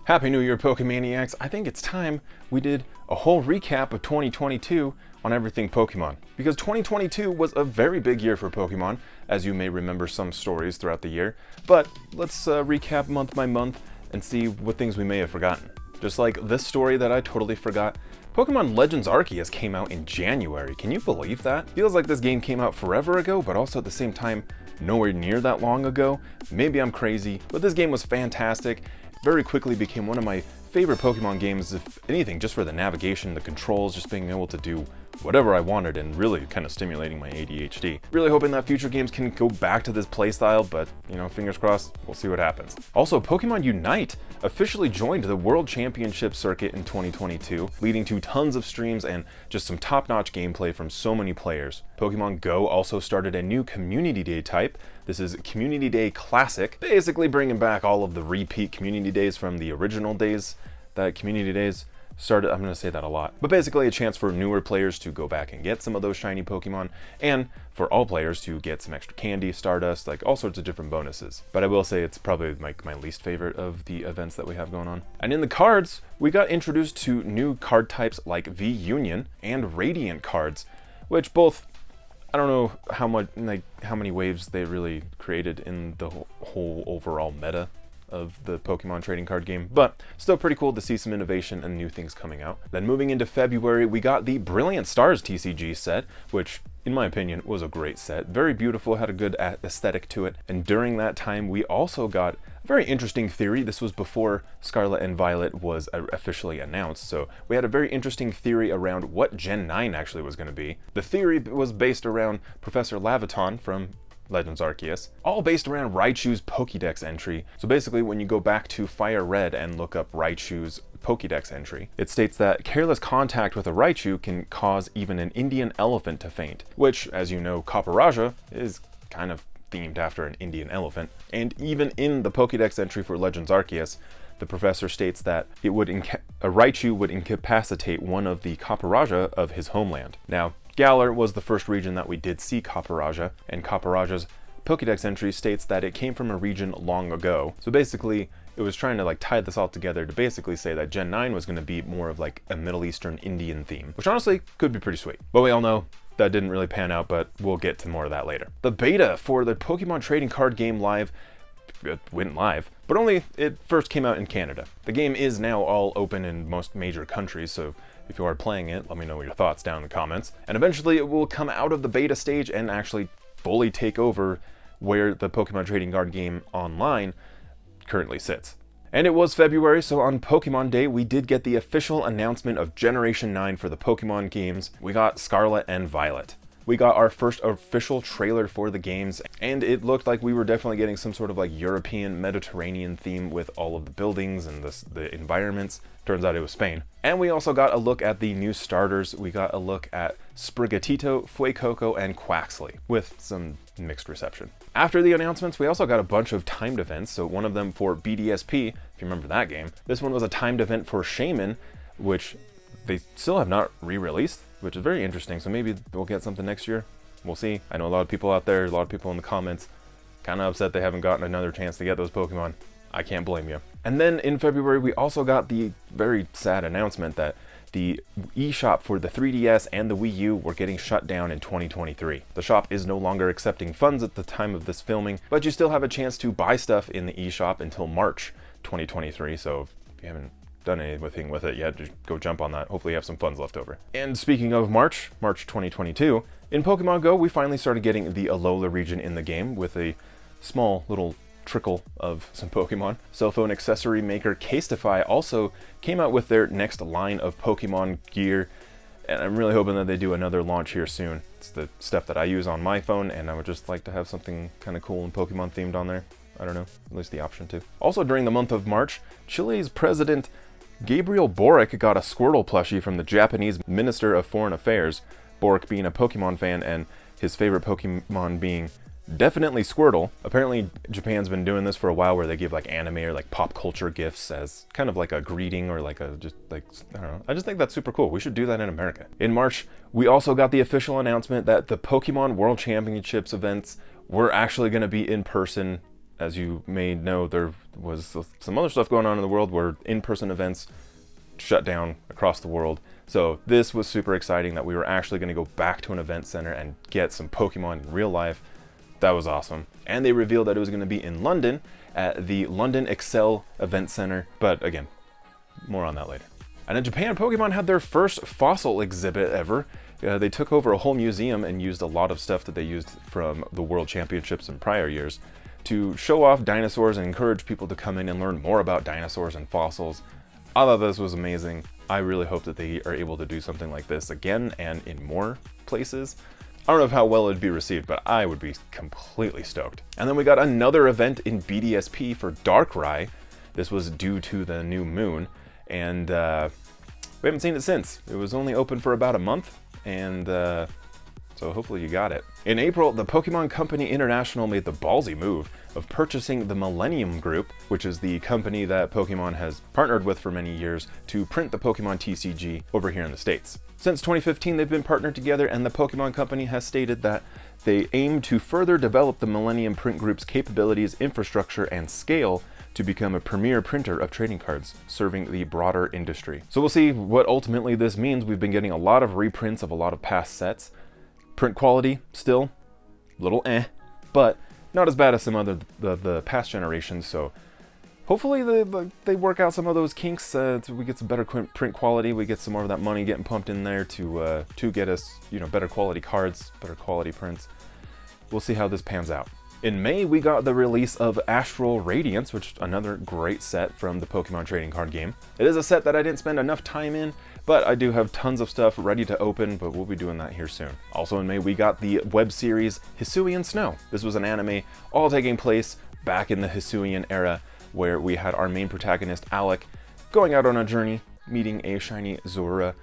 Happy New Year, Pokemaniacs! I think it's time we did a whole recap of 2022 on everything Pokemon. Because 2022 was a very big year for Pokemon, as you may remember some stories throughout the year. But let's recap month by month and see what things we may have forgotten. Just like this story that I totally forgot, Pokemon Legends Arceus came out in January. Can you believe that? Feels like this game came out forever ago, but also at the same time, nowhere near that long ago. Maybe I'm crazy, but this game was fantastic. Very quickly became one of my favorite Pokemon games, if anything, just for the navigation, the controls, just being able to do whatever I wanted and really kind of stimulating my ADHD. Really hoping that future games can go back to this playstyle, but you know, fingers crossed, we'll see what happens. Also, Pokemon Unite officially joined the World Championship circuit in 2022, leading to tons of streams and just some top-notch gameplay from so many players. Pokemon Go also started a new Community Day type. This is Community Day Classic, basically bringing back all of the repeat Community Days from the original days that Community Days started. I'm going to say that a lot, but basically a chance for newer players to go back and get some of those shiny Pokemon, and for all players to get some extra candy, Stardust, like all sorts of different bonuses. But I will say it's probably like my least favorite of the events that we have going on. And in the cards, we got introduced to new card types like V-Union and Radiant cards, which both, I don't know how many waves they really created in the whole overall meta of the Pokemon trading card game, but still pretty cool to see some innovation and new things coming out. Then moving into February, we got the Brilliant Stars TCG set, which in my opinion was a great set. Very beautiful, had a good aesthetic to it. And during that time, we also got a very interesting theory. This was before Scarlet and Violet was officially announced, so we had a very interesting theory around what Gen 9 actually was going to be. The theory was based around Professor Laviton from Legends Arceus, all based around Raichu's Pokédex entry. So basically, when you go back to Fire Red and look up Raichu's Pokédex entry, it states that careless contact with a Raichu can cause even an Indian elephant to faint, which, as you know, Copperajah is kind of themed after an Indian elephant. And even in the Pokédex entry for Legends Arceus, the professor states that a Raichu would incapacitate one of the Copperajah of his homeland. Now, Galar was the first region that we did see Copperajah, and Copperajah's Pokédex entry states that it came from a region long ago. So basically, it was trying to like tie this all together to basically say that Gen 9 was going to be more of like a Middle Eastern Indian theme, which honestly could be pretty sweet. But we all know that didn't really pan out, but we'll get to more of that later. The beta for the Pokemon trading card game it went live, but only it first came out in Canada. The game is now all open in most major countries, so if you are playing it, let me know your thoughts down in the comments. And eventually it will come out of the beta stage and actually fully take over where the Pokemon trading card game online currently sits. And it was February, so on Pokemon Day, we did get the official announcement of Generation 9 for the Pokemon games. We got Scarlet and Violet. We got our first official trailer for the games, and it looked like we were definitely getting some sort of like European Mediterranean theme with all of the buildings and the environments. Turns out it was Spain. And we also got a look at the new starters. We got a look at Sprigatito, Fuecoco, and Quaxley, with some mixed reception. After the announcements, we also got a bunch of timed events, so one of them for BDSP, if you remember that game. This one was a timed event for Shaman, which they still have not re-released, which is very interesting, so maybe we'll get something next year. We'll see. I know a lot of people out there, a lot of people in the comments, kind of upset they haven't gotten another chance to get those Pokemon. I can't blame you. And then in February, we also got the very sad announcement that the eShop for the 3DS and the Wii U were getting shut down in 2023. The shop is no longer accepting funds at the time of this filming, but you still have a chance to buy stuff in the eShop until March 2023, so if you haven't done anything with it yet, just go jump on that. Hopefully you have some funds left over. And speaking of March 2022, in Pokemon Go, we finally started getting the Alola region in the game with a small little trickle of some Pokemon. Cell phone accessory maker Casetify also came out with their next line of Pokemon gear, and I'm really hoping that they do another launch here soon. It's the stuff that I use on my phone, and I would just like to have something kind of cool and Pokemon themed on there. I don't know, at least the option to. Also during the month of March, Chile's president Gabriel Boric got a Squirtle plushie from the Japanese Minister of Foreign Affairs, Boric being a Pokemon fan and his favorite Pokemon being definitely Squirtle. Apparently Japan's been doing this for a while where they give like anime or like pop culture gifts as kind of like a greeting or like a just like, I don't know. I just think that's super cool. We should do that in America. In March, we also got the official announcement that the Pokemon World Championships events were actually going to be in person As you may know, there was some other stuff going on in the world where in-person events shut down across the world. So this was super exciting that we were actually going to go back to an event center and get some Pokemon in real life. That was awesome. And they revealed that it was going to be in London at the London Excel Event Center. But again, more on that later. And in Japan, Pokemon had their first fossil exhibit ever. They took over a whole museum and used a lot of stuff that they used from the World Championships in prior years to show off dinosaurs and encourage people to come in and learn more about dinosaurs and fossils. I thought this was amazing. I really hope that they are able to do something like this again and in more places. I don't know how well it'd be received, but I would be completely stoked. And then we got another event in BDSP for Darkrai. This was due to the new moon, and we haven't seen it since. It was only open for about a month, and so hopefully you got it. In April, the Pokemon Company International made the ballsy move of purchasing the Millennium Group, which is the company that Pokemon has partnered with for many years to print the Pokemon TCG over here in the States. Since 2015, they've been partnered together, and the Pokemon Company has stated that they aim to further develop the Millennium Print Group's capabilities, infrastructure, and scale to become a premier printer of trading cards, serving the broader industry. So we'll see what ultimately this means. We've been getting a lot of reprints of a lot of past sets. Print quality, still a little but not as bad as some other the past generations, so hopefully they work out some of those kinks so we get some better print quality, we get some more of that money getting pumped in there to get us, better quality cards, better quality prints. We'll see how this pans out. In May, we got the release of Astral Radiance, which is another great set from the Pokemon trading card game. It is a set that I didn't spend enough time in, but I do have tons of stuff ready to open, but we'll be doing that here soon. Also in May, we got the web series Hisuian Snow. This was an anime all taking place back in the Hisuian era, where we had our main protagonist, Alec, going out on a journey, meeting a shiny Zorua.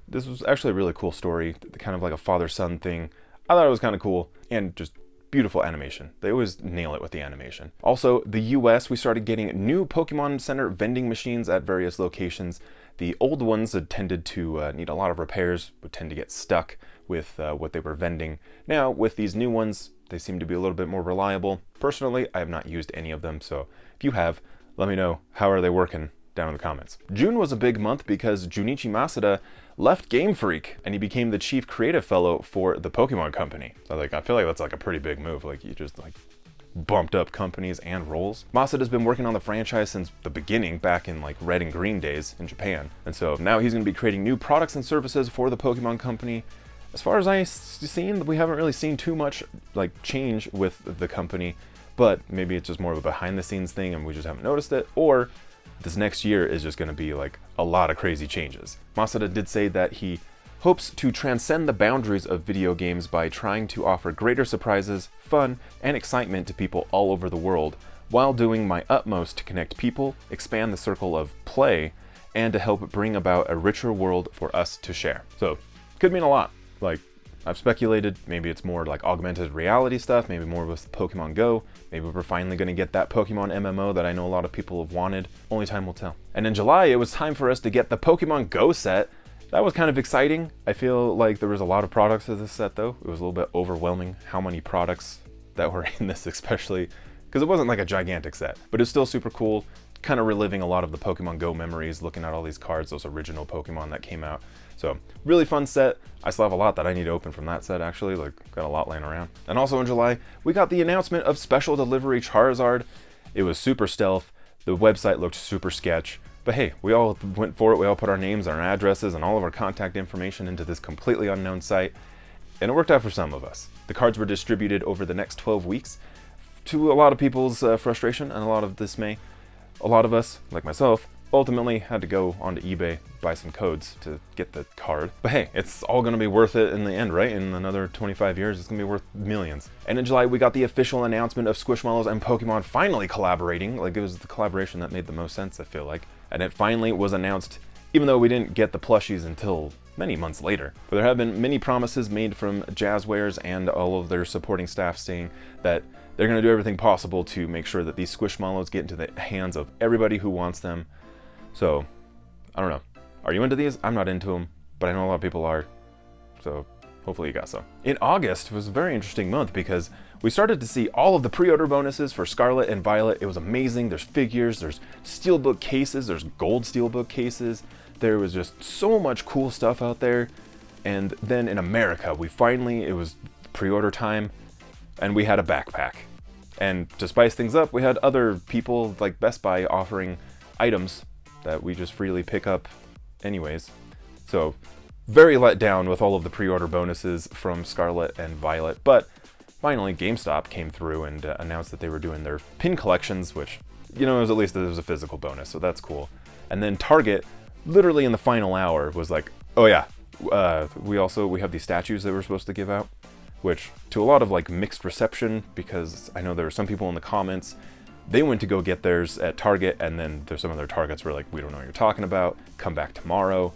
This was actually a really cool story, kind of like a father-son thing. I thought it was kind of cool, and just beautiful animation. They always nail it with the animation. Also, the US, we started getting new Pokemon Center vending machines at various locations. The old ones that tended to need a lot of repairs, would tend to get stuck with what they were vending. Now, with these new ones, they seem to be a little bit more reliable. Personally, I have not used any of them, so if you have, let me know how are they working down in the comments. June was a big month because Junichi Masuda left Game Freak and he became the chief creative fellow for the Pokemon Company. So I feel like that's like a pretty big move. Like you just bumped up companies and roles. Masuda's been working on the franchise since the beginning, back in like Red and Green days in Japan. And so now he's going to be creating new products and services for the Pokemon Company. As far as I've seen, we haven't really seen too much like change with the company, but maybe it's just more of a behind the scenes thing and we just haven't noticed it, or this next year is just going to be like a lot of crazy changes. Masuda did say that he hopes to transcend the boundaries of video games by trying to offer greater surprises, fun, and excitement to people all over the world, while doing my utmost to connect people, expand the circle of play, and to help bring about a richer world for us to share. So, could mean a lot. Like, I've speculated, maybe it's more like augmented reality stuff, maybe more with Pokemon Go, maybe we're finally going to get that Pokemon MMO that I know a lot of people have wanted. Only time will tell. And in July, it was time for us to get the Pokemon Go set. That was kind of exciting. I feel like there was a lot of products of this set though. It was a little bit overwhelming how many products that were in this, especially because it wasn't like a gigantic set, but it's still super cool. Kind of reliving a lot of the Pokemon Go memories, looking at all these cards, those original Pokemon that came out. So really fun set. I still have a lot that I need to open from that set actually, like got a lot laying around. And also in July, we got the announcement of Special Delivery Charizard. It was super stealth. The website looked super sketch, but hey, we all went for it. We all put our names, our addresses, and all of our contact information into this completely unknown site, and it worked out for some of us. The cards were distributed over the next 12 weeks to a lot of people's frustration and a lot of dismay. A lot of us, like myself, ultimately had to go onto eBay, buy some codes to get the card. But hey, it's all gonna be worth it in the end, right? In another 25 years, it's gonna be worth millions. And in July, we got the official announcement of Squishmallows and Pokemon finally collaborating. Like, it was the collaboration that made the most sense, I feel like. And it finally was announced, even though we didn't get the plushies until many months later. But there have been many promises made from Jazzwares and all of their supporting staff saying that they're going to do everything possible to make sure that these Squishmallows get into the hands of everybody who wants them. So, I don't know. Are you into these? I'm not into them, but I know a lot of people are. So, hopefully you got some. In August was a very interesting month because we started to see all of the pre-order bonuses for Scarlet and Violet. It was amazing. There's figures, there's steelbook cases, there's gold steelbook cases. There was just so much cool stuff out there. And then in America, it was pre-order time, and we had a backpack. And to spice things up, we had other people like Best Buy offering items that we just freely pick up anyways. So very let down with all of the pre-order bonuses from Scarlet and Violet. But finally, GameStop came through and announced that they were doing their pin collections, which, it was at least there was a physical bonus, so that's cool. And then Target, literally in the final hour, was like, oh yeah, we have these statues that we're supposed to give out, which to a lot of like mixed reception, because I know there were some people in the comments, they went to go get theirs at Target, and then there's some of their Targets were like, we don't know what you're talking about, come back tomorrow.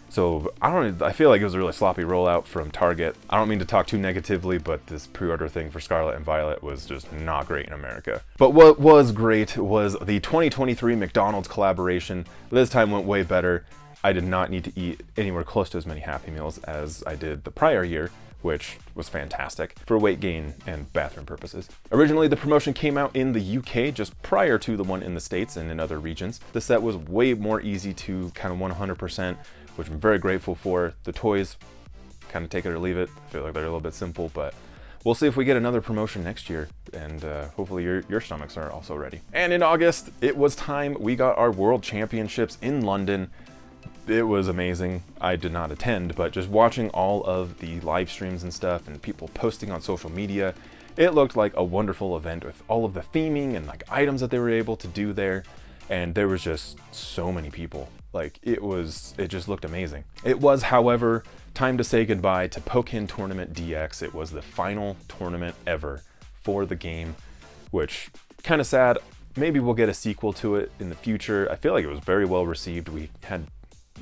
So I feel like it was a really sloppy rollout from Target. I don't mean to talk too negatively, but this pre-order thing for Scarlet and Violet was just not great in America. But what was great was the 2023 McDonald's collaboration. This time went way better. I did not need to eat anywhere close to as many Happy Meals as I did the prior year, which was fantastic for weight gain and bathroom purposes. Originally, the promotion came out in the UK just prior to the one in the States and in other regions. The set was way more easy to kind of 100%, which I'm very grateful for. The toys, kind of take it or leave it. I feel like they're a little bit simple, but we'll see if we get another promotion next year, and hopefully your stomachs are also ready. And in August, it was time. We got our World Championships in London. It was amazing. I did not attend, but just watching all of the live streams and stuff and people posting on social media, it looked like a wonderful event with all of the theming and like items that they were able to do there. And there was just so many people. Like it just looked amazing. It was, however, time to say goodbye to Pokken Tournament DX. It was the final tournament ever for the game, which kind of sad. Maybe we'll get a sequel to it in the future. I feel like it was very well received. We had,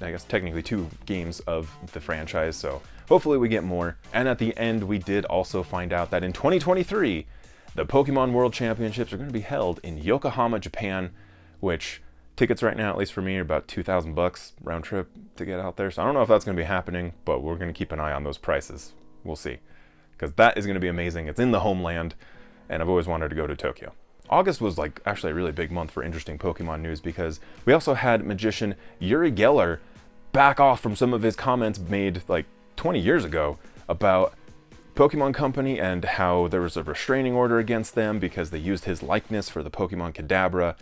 I guess, technically 2 games of the franchise, so hopefully we get more. And at the end, we did also find out that in 2023, the Pokemon World Championships are going to be held in Yokohama, Japan, which tickets right now, at least for me, are about $2,000 round trip to get out there. So I don't know if that's going to be happening, but we're going to keep an eye on those prices. We'll see, because that is going to be amazing. It's in the homeland, and I've always wanted to go to Tokyo. August was like actually a really big month for interesting Pokemon news, because we also had magician Uri Geller back off from some of his comments made like 20 years ago about Pokemon Company and how there was a restraining order against them because they used his likeness for the Pokemon Kadabra.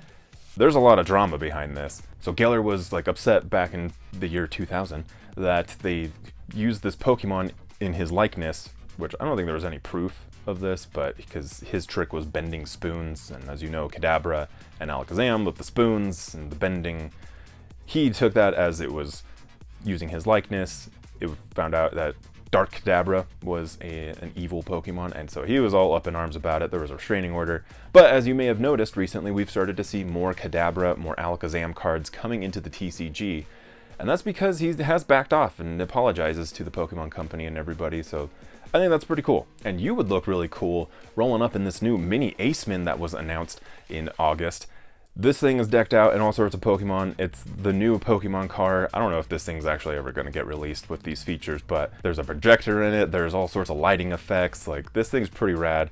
There's a lot of drama behind this. So Geller was like upset back in the year 2000 that they used this Pokemon in his likeness, which I don't think there was any proof of this, but because his trick was bending spoons, and as you know, Kadabra and Alakazam with the spoons and the bending, he took that as it was using his likeness. It found out that Dark Kadabra was an evil Pokemon, and so he was all up in arms about it. There was a restraining order. But as you may have noticed recently, we've started to see more Kadabra, more Alakazam cards coming into the TCG, and that's because he has backed off and apologizes to the Pokemon Company and everybody, so I think that's pretty cool. And you would look really cool rolling up in this new mini Aceman that was announced in August. This thing is decked out in all sorts of Pokemon. It's the new Pokemon car. I don't know if this thing's actually ever going to get released with these features, but there's a projector in it. There's all sorts of lighting effects. Like, this thing's pretty rad.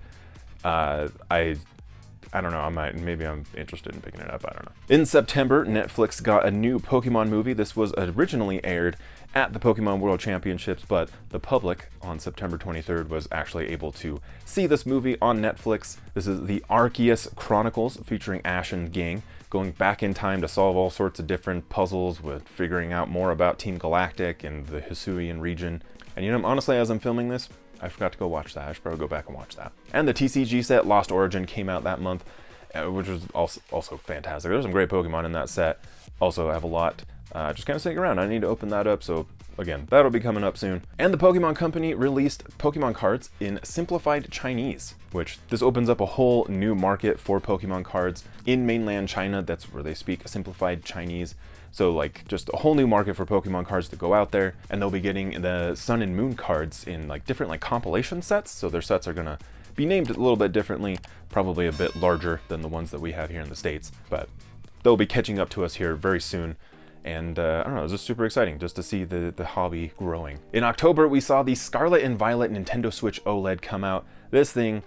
I don't know, maybe I'm interested in picking it up, I don't know. In September, Netflix got a new Pokemon movie. This was originally aired at the Pokemon World Championships, but the public on September 23rd was actually able to see this movie on Netflix. This is the Arceus Chronicles, featuring Ash and gang, going back in time to solve all sorts of different puzzles with figuring out more about Team Galactic and the Hisuian region. And you know, honestly, as I'm filming this, I forgot to go watch that. I should probably go back and watch that. And the TCG set Lost Origin came out that month, which was also fantastic. There's some great Pokemon in that set. Also, I have a lot just kind of sitting around. I need to open that up, so again, that'll be coming up soon. And the Pokemon Company released Pokemon cards in simplified Chinese, which this opens up a whole new market for Pokemon cards in mainland China. That's where they speak simplified Chinese. So like just a whole new market for Pokemon cards to go out there, and they'll be getting the Sun and Moon cards in like different like compilation sets. So their sets are gonna be named a little bit differently, probably a bit larger than the ones that we have here in the States, but they'll be catching up to us here very soon. And I don't know, it was just super exciting just to see the hobby growing. In October, we saw the Scarlet and Violet Nintendo Switch OLED come out. This thing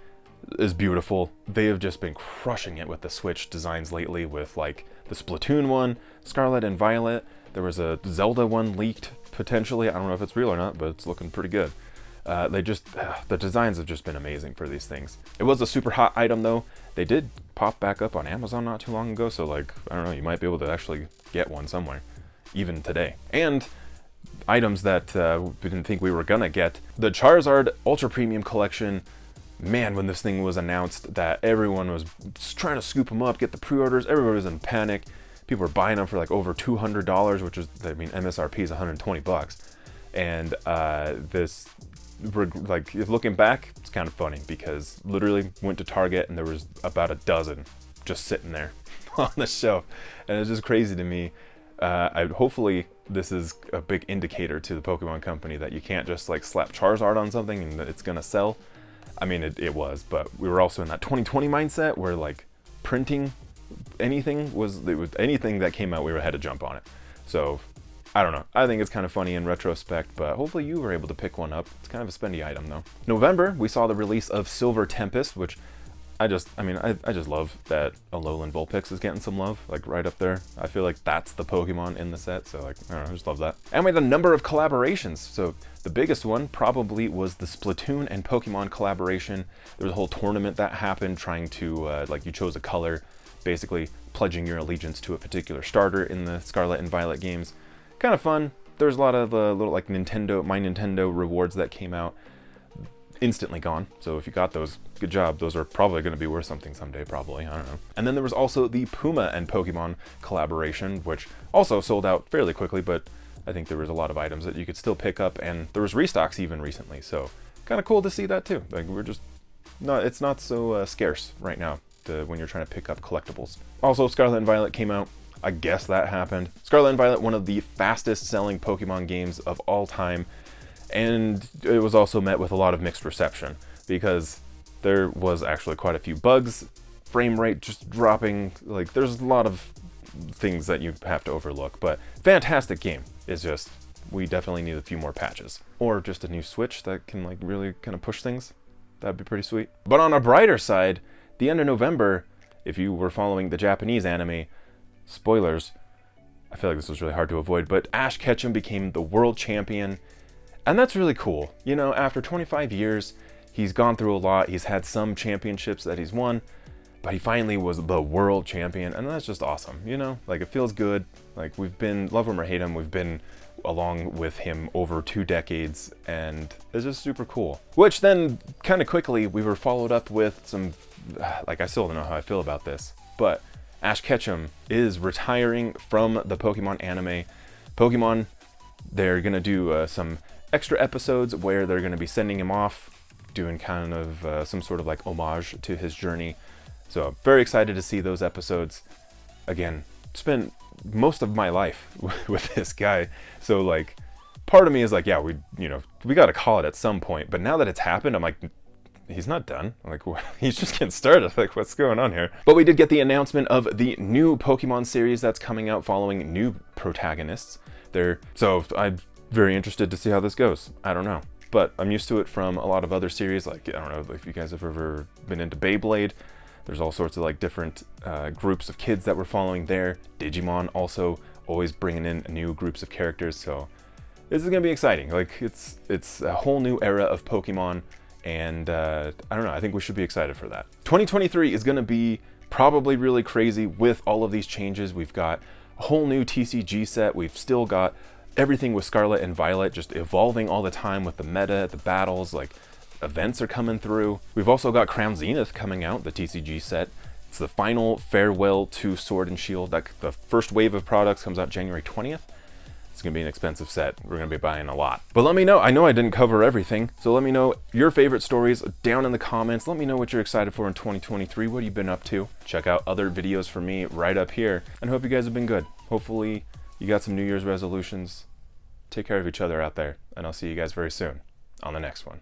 is beautiful. They have just been crushing it with the Switch designs lately, with like the Splatoon one, Scarlet and Violet. There was a Zelda one leaked potentially. I don't know if it's real or not, but it's looking pretty good. The designs have just been amazing for these things. It was a super hot item though. They did pop back up on Amazon not too long ago, so like, I don't know, you might be able to actually get one somewhere, even today. And items that we didn't think we were gonna get. The Charizard Ultra Premium Collection, man, when this thing was announced, that everyone was trying to scoop them up, get the pre-orders, everybody was in panic. People were buying them for like over $200, which is, I mean, MSRP is 120 bucks. And like, looking back, it's kind of funny because literally went to Target and there was about a dozen just sitting there on the shelf, and it's just crazy to me. Hopefully this is a big indicator to the Pokemon company that you can't just like slap Charizard on something and it's gonna sell. I mean, it was, but we were also in that 2020 mindset where like printing anything anything that came out, we had to jump on it. So I don't know. I think it's kind of funny in retrospect, but hopefully you were able to pick one up. It's kind of a spendy item though. November, we saw the release of Silver Tempest, which I just love that Alolan Vulpix is getting some love, like right up there. I feel like that's the Pokemon in the set, so like, I don't know, I just love that. And we had a number of collaborations. So the biggest one probably was the Splatoon and Pokemon collaboration. There was a whole tournament that happened trying to, like, you chose a color, basically pledging your allegiance to a particular starter in the Scarlet and Violet games. Kind of fun. There's a lot of little like My Nintendo rewards that came out. Instantly gone. So if you got those, good job. Those are probably going to be worth something someday, probably. I don't know. And then there was also the Puma and Pokemon collaboration, which also sold out fairly quickly, but I think there was a lot of items that you could still pick up, and there was restocks even recently. So kind of cool to see that too. Like, it's not so scarce right now when you're trying to pick up collectibles. Also, Scarlet and Violet came out. I guess that happened. Scarlet and Violet, one of the fastest selling Pokemon games of all time. And it was also met with a lot of mixed reception because there was actually quite a few bugs, frame rate just dropping. Like, there's a lot of things that you have to overlook, but fantastic game. It's just, we definitely need a few more patches, or just a new Switch that can like really kind of push things. That'd be pretty sweet. But on a brighter side, the end of November, if you were following the Japanese anime, spoilers, I feel like this was really hard to avoid, but Ash Ketchum became the world champion. And that's really cool. You know, after 25 years, he's gone through a lot. He's had some championships that he's won, but he finally was the world champion. And that's just awesome. You know, like, it feels good. Like, we've been, love him or hate him, we've been along with him over 2 decades, and it's just super cool. Which then, kind of quickly, we were followed up with some, like, I still don't know how I feel about this, but Ash Ketchum is retiring from the Pokemon anime. Pokemon, they're gonna do some extra episodes where they're going to be sending him off, doing kind of some sort of like homage to his journey. So very excited to see those episodes. Again, spent most of my life with this guy, so like part of me is like, yeah, we got to call it at some point. But now that it's happened, I'm like, he's not done. I'm like, he's just getting started. Like, what's going on here? But we did get the announcement of the new Pokemon series that's coming out following new protagonists. So I'm very interested to see how this goes. I don't know, but I'm used to it from a lot of other series. Like, I don't know if you guys have ever been into Beyblade. There's all sorts of like different groups of kids that we're following there. Digimon also always bringing in new groups of characters. So this is gonna be exciting. Like, it's a whole new era of Pokemon, and I don't know, I think we should be excited for that. 2023 is gonna be probably really crazy with all of these changes. We've got a whole new TCG set. We've still got everything with Scarlet and Violet just evolving all the time with the meta, the battles, like events are coming through. We've also got Crown Zenith coming out, the TCG set. It's the final farewell to Sword and Shield. The first wave of products comes out January 20th. It's gonna be an expensive set. We're gonna be buying a lot. But let me know, I know I didn't cover everything, so let me know your favorite stories down in the comments. Let me know what you're excited for in 2023. What have you been up to? Check out other videos from me right up here, and hope you guys have been good. Hopefully you got some New Year's resolutions. Take care of each other out there, and I'll see you guys very soon on the next one.